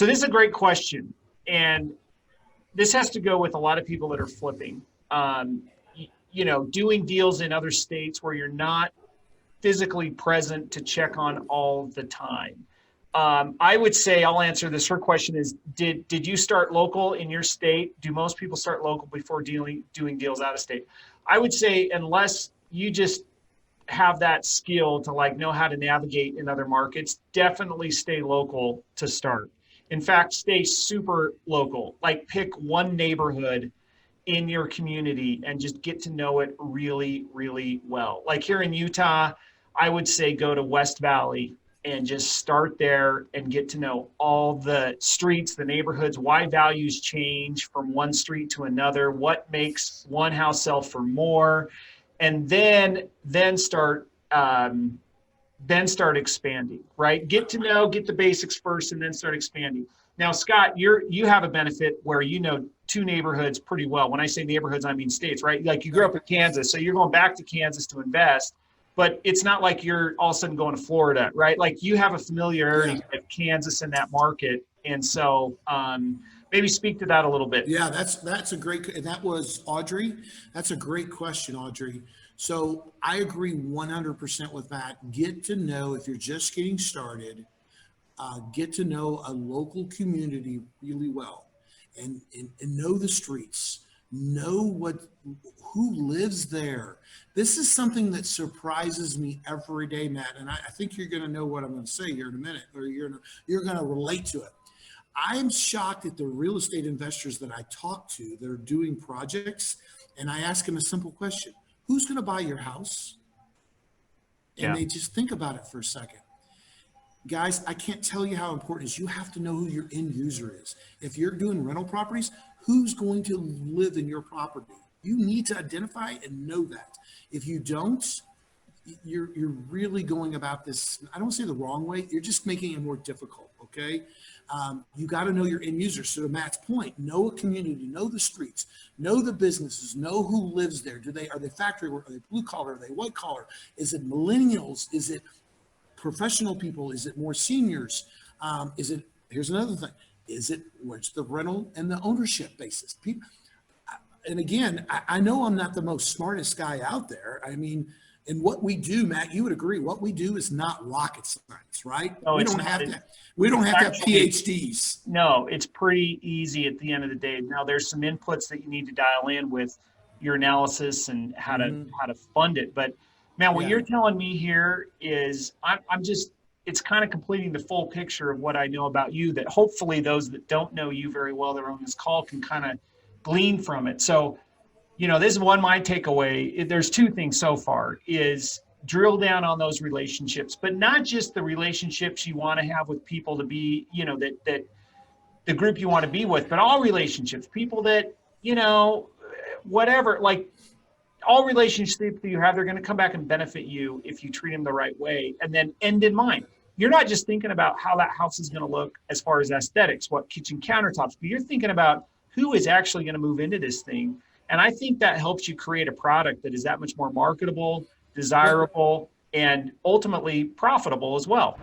So this is a great question. And this has to go with a lot of people that are flipping, doing deals in other states where you're not physically present to check on all the time. I would say, I'll answer this. Her question is, did you start local in your state? Do most people start local before doing deals out of state? I would say, unless you just have that skill to know how to navigate in other markets, definitely stay local to start. In fact, stay super local. Pick one neighborhood in your community and just get to know it really, really well. Here in Utah, I would say go to West Valley and just start there and get to know all the streets, the neighborhoods, why values change from one street to another, what makes one house sell for more, and then start expanding, right? Get the basics first and then start expanding. Now, Scott, you have a benefit where you know two neighborhoods pretty well. When I say neighborhoods, I mean states, right? You grew up in Kansas, so you're going back to Kansas to invest, but it's not like you're all of a sudden going to Florida, right? You have a familiarity with Kansas and that market. And so maybe speak to that a little bit. Yeah, that's a great, and that was Audrey. That's a great question, Audrey. So I agree 100% with that. Get to know, if you're just getting started, get to know a local community really well and know the streets, know who lives there. This is something that surprises me every day, Matt. And I think you're going to know what I'm going to say here in a minute, or you're going to relate to it. I'm shocked at the real estate investors that I talk to that are doing projects, and I ask them a simple question: who's going to buy your house? And they just think about it for a second. Guys, I can't tell you how important it is. You have to know who your end user is. If you're doing rental properties, who's going to live in your property? You need to identify and know that. If you don't, you're really going about this, I don't say the wrong way, you're just making it more difficult, okay? You got to know your end user. So to Matt's point, know a community, know the streets, know the businesses, know who lives there. Are they factory work? Are they blue collar? Are they white collar? Is it millennials? Is it professional people? Is it more seniors? Here's another thing. What's the rental and the ownership basis? People, and again, I know I'm not the most smartest guy out there. I mean, and what we do, Matt, you would agree, what we do is not rocket science, right? No, we don't have to have PhDs. No, it's pretty easy at the end of the day. Now, there's some inputs that you need to dial in with your analysis and how to fund it. But man, what you're telling me here is it's kind of completing the full picture of what I know about you, that hopefully those that don't know you very well that are on this call can kind of glean from it. So, this is my takeaway. There's two things so far: is drill down on those relationships, but not just the relationships you want to have with people to be, that the group you want to be with, but all relationships, people that, whatever, all relationships that you have, they're going to come back and benefit you if you treat them the right way. And then end in mind. You're not just thinking about how that house is going to look as far as aesthetics, what kitchen countertops, but you're thinking about who is actually going to move into this thing. And I think that helps you create a product that is that much more marketable, desirable, and ultimately profitable as well.